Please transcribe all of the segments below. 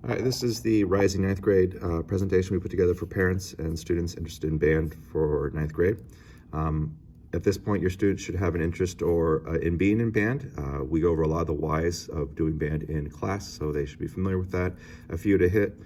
All right, this is the Rising Ninth Grade presentation we put together for parents and students interested in band for ninth grade. At this point, your students should have an interest or in being in band. We go over a lot of the whys of doing band in class, so they should be familiar with that. A few to hit.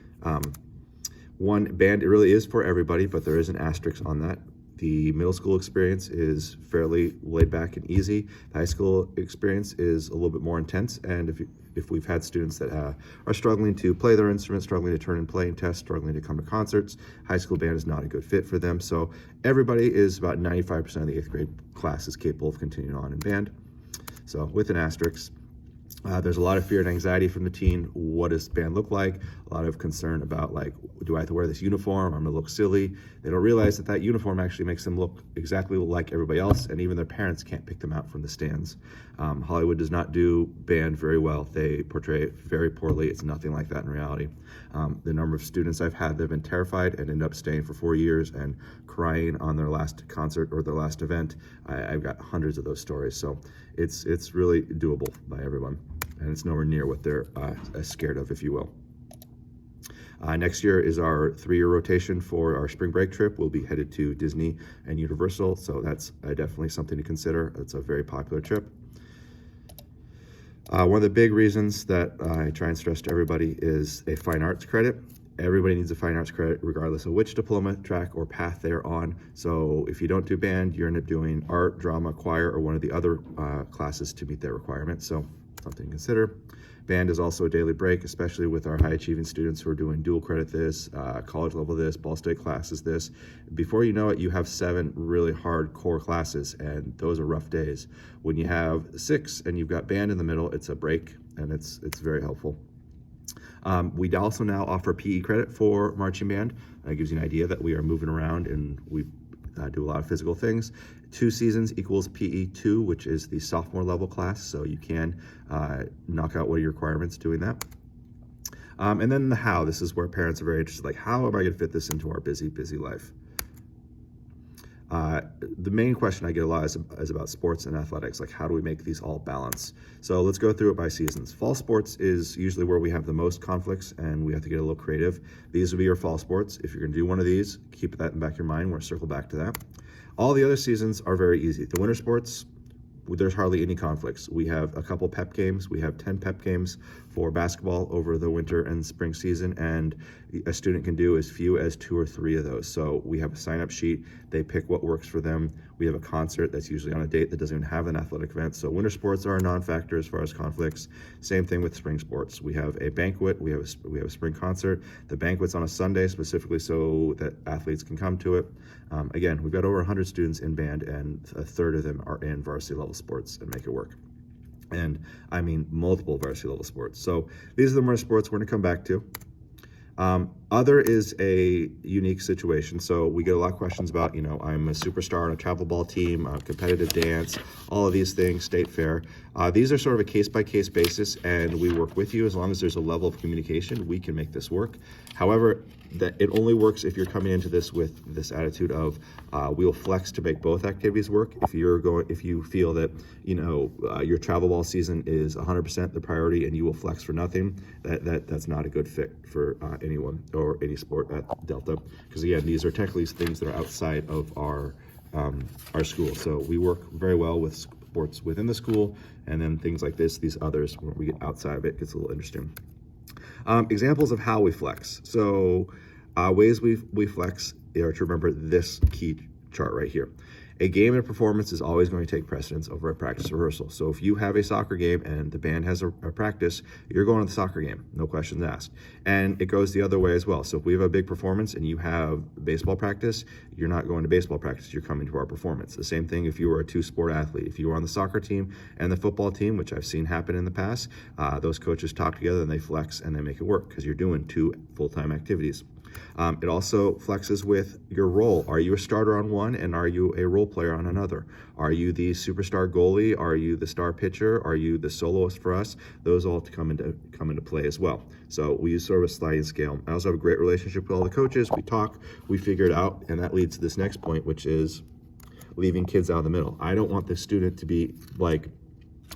One, band, it really is for everybody, but there is an asterisk on that. The middle school experience is fairly laid back and easy. The high school experience is a little bit more intense, and if we've had students that are struggling to play their instrument, struggling to turn and play and test, struggling to come to concerts, high school band is not a good fit for them. So everybody is about 95% of the 8th grade class is capable of continuing on in band. So with an asterisk. There's a lot of fear and anxiety from the teen. What does band look like? A lot of concern about, like, do I have to wear this uniform? I'm gonna look silly. They don't realize that uniform actually makes them look exactly like everybody else, and even their parents can't pick them out from the stands. Hollywood does not do band very well. They portray it very poorly. It's nothing like that in reality. The number of students I've had that have been terrified and end up staying for 4 years and crying on their last concert or their last event, I've got hundreds of those stories. So it's really doable by everyone, and it's nowhere near what they're scared of, if you will. Next year is our 3-year rotation for our spring break trip. We'll be headed to Disney and Universal, so that's definitely something to consider. It's a very popular trip. One of the big reasons that I try and stress to everybody is a fine arts credit. Everybody needs a fine arts credit regardless of which diploma track or path they're on. So if you don't do band, you end up doing art, drama, choir, or one of the other classes to meet that requirement. So something to consider. Band is also a daily break, especially with our high achieving students who are doing dual credit this, college level this, Ball State classes this. Before you know it, you have 7 really hard core classes, and those are rough days. When you have 6 and you've got band in the middle, it's a break, and it's very helpful. We also now offer PE credit for marching band. That gives you an idea that we are moving around and we do a lot of physical things. 2 seasons equals PE 2, which is the sophomore level class, so you can knock out one of your requirements doing that. And then the how. This is where parents are very interested, like, how am I gonna fit this into our busy life? The main question I get a lot is about sports and athletics, like how do we make these all balance? So let's go through it by seasons. Fall sports is usually where we have the most conflicts and we have to get a little creative. These will be your fall sports. If you're gonna do one of these, keep that in the back of your mind. We'll circle back to that. All the other seasons are very easy. The winter sports, there's hardly any conflicts. We have a couple pep games. We have 10 pep games for basketball over the winter and spring season, and a student can do as few as 2 or 3 of those. So we have a sign-up sheet. They pick what works for them. We have a concert that's usually on a date that doesn't even have an athletic event. So winter sports are a non-factor as far as conflicts. Same thing with spring sports. We have a banquet. We have a spring concert. The banquet's on a Sunday specifically so that athletes can come to it. Again, we've got over 100 students in band, and a third of them are in varsity level sports and make it work. And I mean multiple varsity level sports. So these are the more sports we're gonna come back to. Other is a unique situation. So we get a lot of questions about, I'm a superstar on a travel ball team, competitive dance, all of these things, state fair. These are sort of a case-by-case basis, and we work with you. As long as there's a level of communication, we can make this work. However, that it only works if you're coming into this with this attitude of we'll flex to make both activities work. If you feel that your travel ball season is 100% the priority and you will flex for nothing, that's not a good fit for anyone or any sport at Delta, because again, these are technically things that are outside of our school. So we work very well with sports within the school, and then things like these others, when we get outside of it, gets a little interesting. Examples of how we flex. So ways we flex are to remember this key chart right here. A game and performance is always going to take precedence over a practice rehearsal. So if you have a soccer game and the band has a practice, you're going to the soccer game, no questions asked. And it goes the other way as well. So if we have a big performance and you have baseball practice, you're not going to baseball practice, you're coming to our performance. The same thing if you were a 2-sport athlete. If you were on the soccer team and the football team, which I've seen happen in the past, those coaches talk together and they flex and they make it work because you're doing 2 full-time activities. It also flexes with your role. Are you a starter on one, and are you a role player on another? Are you the superstar goalie? Are you the star pitcher? Are you the soloist for us? Those all come into play as well. So we use sort of a sliding scale. I also have a great relationship with all the coaches. We talk, we figure it out, and that leads to this next point, which is leaving kids out of the middle. I don't want the student to be like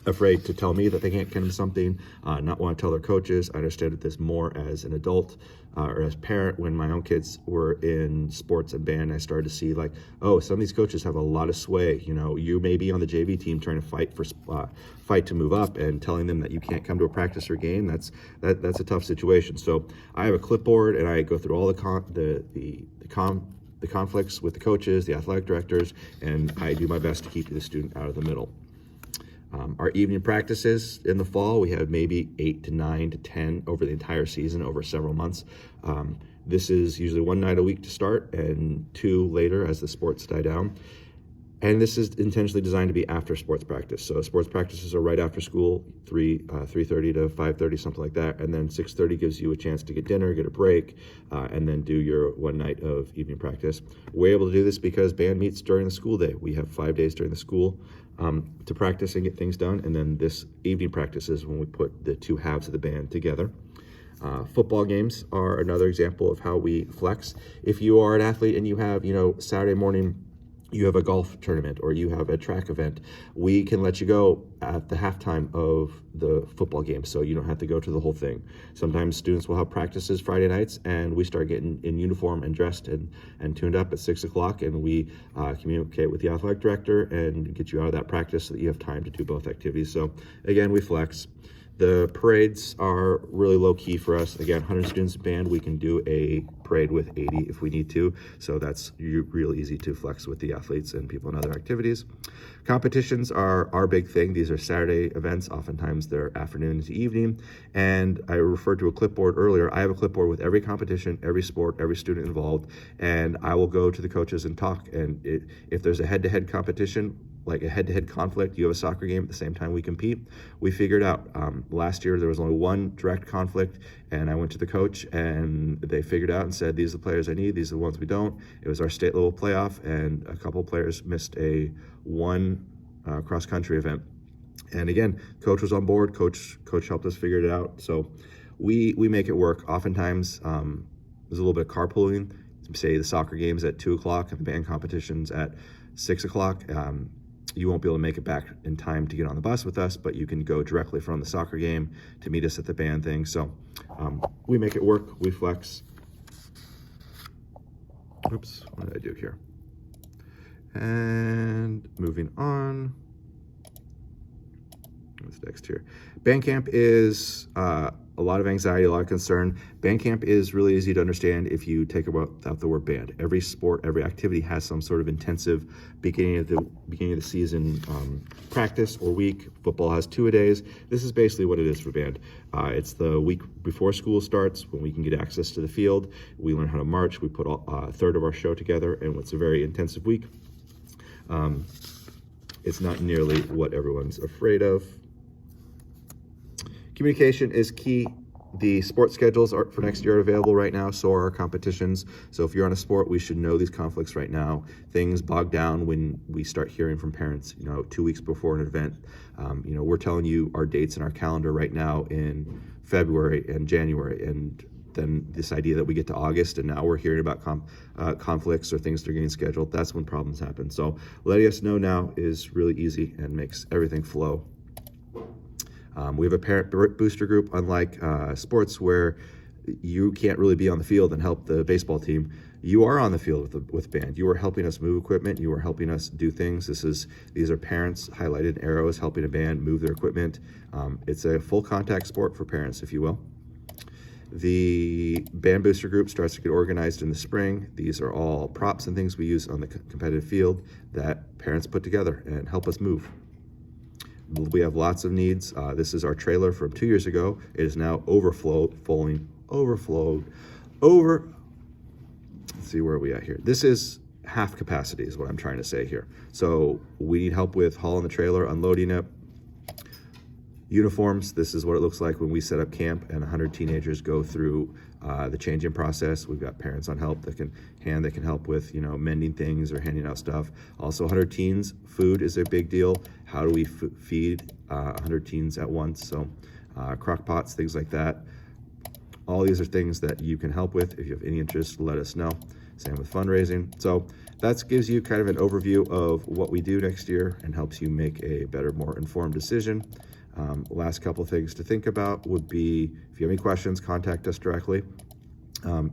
afraid to tell me that they can't come to something, not want to tell their coaches. I understood this more as an adult or as a parent. When my own kids were in sports and band, I started to see like, oh, some of these coaches have a lot of sway. You know, you may be on the JV team trying to fight to move up, and telling them that you can't come to a practice or game. That's a tough situation. So I have a clipboard, and I go through all the conflicts with the coaches, the athletic directors, and I do my best to keep the student out of the middle. Our evening practices in the fall, we have maybe 8 to 9 to 10 over the entire season, over several months. This is usually 1 night a week to start and 2 later as the sports die down. And this is intentionally designed to be after sports practice. So sports practices are right after school, 3:30 to 5:30, something like that. And then 6:30 gives you a chance to get dinner, get a break, and then do your 1 night of evening practice. We're able to do this because band meets during the school day. We have 5 days during the school to practice and get things done. And then this evening practice is when we put the 2 halves of the band together. Football games are another example of how we flex. If you are an athlete and you have, Saturday morning, you have a golf tournament or you have a track event, we can let you go at the halftime of the football game, so you don't have to go to the whole thing. Sometimes students will have practices Friday nights, and we start getting in uniform and dressed and tuned up at 6 o'clock, and we communicate with the athletic director and get you out of that practice so that you have time to do both activities. So again, we flex. The parades are really low key for us. Again, 100 students band, we can do a parade with 80 if we need to. So that's real easy to flex with the athletes and people in other activities. Competitions are our big thing. These are Saturday events. Oftentimes they're afternoon to evening. And I referred to a clipboard earlier. I have a clipboard with every competition, every sport, every student involved. And I will go to the coaches and talk. And if there's a head-to-head competition, like a head-to-head conflict, you have a soccer game at the same time we compete, we figured out. Last year there was only 1 direct conflict, and I went to the coach and they figured out and said, these are the players I need, these are the ones we don't. It was our state level playoff, and a couple of players missed one cross-country event. And again, coach was on board, coach helped us figure it out. So we make it work. Oftentimes there's a little bit of carpooling. Say the soccer game's at 2 o'clock and the band competition's at 6 o'clock. You won't be able to make it back in time to get on the bus with us, but you can go directly from the soccer game to meet us at the band thing. So we make it work, we flex. Oops, what did I do here? And moving on. What's next here? Band camp is a lot of anxiety, a lot of concern. Band camp is really easy to understand if you take out the word band. Every sport, every activity has some sort of intensive beginning of the season practice or week. Football has 2-a-days. This is basically what it is for band. It's the week before school starts when we can get access to the field. We learn how to march. We put a third of our show together, and it's a very intensive week. It's not nearly what everyone's afraid of. Communication is key. The sports schedules for next year are available right now, so are our competitions. So if you're on a sport, we should know these conflicts right now. Things bog down when we start hearing from parents, 2 weeks before an event. We're telling you our dates in our calendar right now in February and January, and then this idea that we get to August and now we're hearing about conflicts or things that are getting scheduled. That's when problems happen. So letting us know now is really easy and makes everything flow. We have a parent booster group, unlike sports where you can't really be on the field and help the baseball team. You are on the field with band. You are helping us move equipment. You are helping us do things. These are parents highlighted in arrows helping a band move their equipment. It's a full contact sport for parents, if you will. The band booster group starts to get organized in the spring. These are all props and things we use on the competitive field that parents put together and help us move. We have lots of needs. This is our trailer from 2 years ago. It is now overflowed. Let's see, where are we at here? This is half capacity is what I'm trying to say here. So we need help with hauling the trailer, unloading it. Uniforms, this is what it looks like when we set up camp and 100 teenagers go through the changing process. We've got parents on help that can help with, mending things or handing out stuff. Also 100 teens, food is a big deal. How do we feed 100 teens at once? So crock pots, things like that. All these are things that you can help with. If you have any interest, let us know. Same with fundraising. So that gives you kind of an overview of what we do next year and helps you make a better, more informed decision. Last couple of things to think about would be, if you have any questions, contact us directly.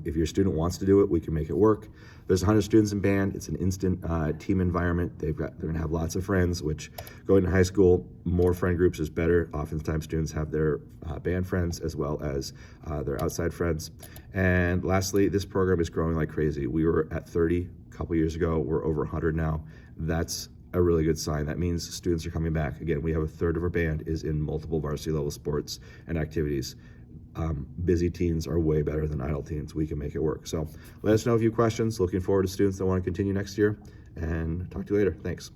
If your student wants to do it, we can make it work. There's 100 students in band. It's an instant team environment. They're going to have lots of friends, which going to high school, more friend groups is better. Oftentimes students have their band friends as well as their outside friends. And lastly, this program is growing like crazy. We were at 30 a couple years ago. We're over 100 now. That's a really good sign. That means students are coming back. Again, we have a third of our band is in multiple varsity level sports and activities. Busy teens are way better than idle teens. We can make it work. So let us know if you have questions. Looking forward to students that want to continue next year, and talk to you later. Thanks.